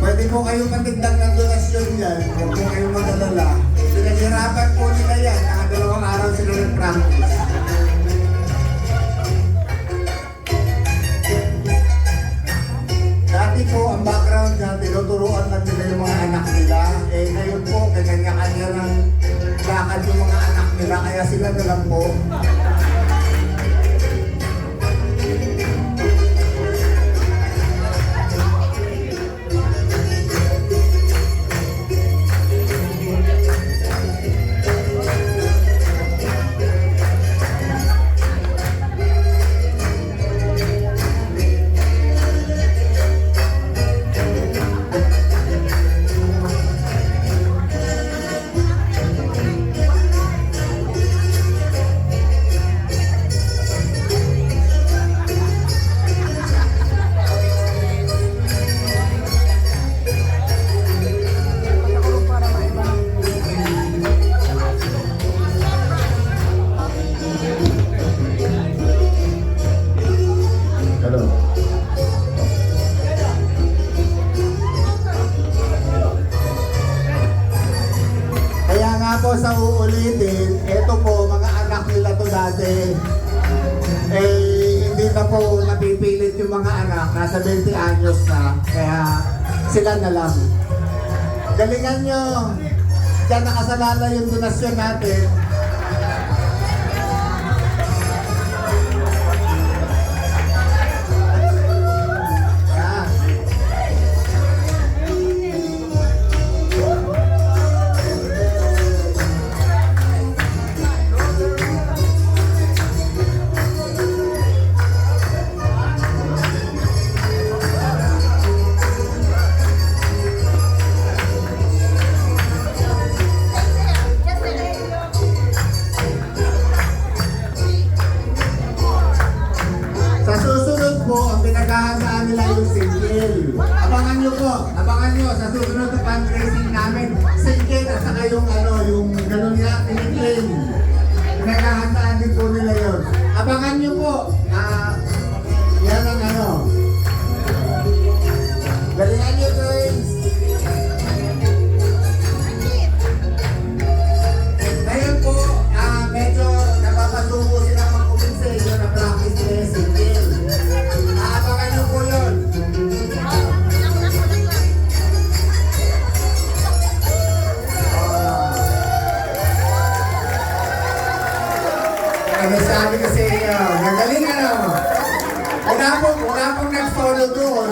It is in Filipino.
Pwede po kayong matigdag ng donasyon yan. Huwag po kayong mag-alala. Pinaghirapan po nila yan. Nakadalawang araw sila nag-practice. Dati po, ang background niya, tinuturuan lang nila yung mga anak nila. Eh ngayon po, kanya-kanya ng lakad yung mga anak nila. Kaya sila na lang po. Po sa uulitin, eto po, mga anak nila to dati, hindi na po napipilit yung mga anak, nasa 20 anyos na, kaya sila na lang. Galingan nyo, dyan nakasalala yung donasyon natin. Pinaghahandaan nila yung single. Abangan nyo sa susunod na fundraising namin, single at saka yung yung ganun nga, tinigling. Pinaghahandaan din po nila yun. Abangan nyo po, yan ang galingan nyo guys. Ngayon po, medyo napapasuko silang mag-kuminsa yun na practice nila single. Abangan nyo po yun. Ano sabi ko sa inyo, nagaling Wala pong nag-follow doon.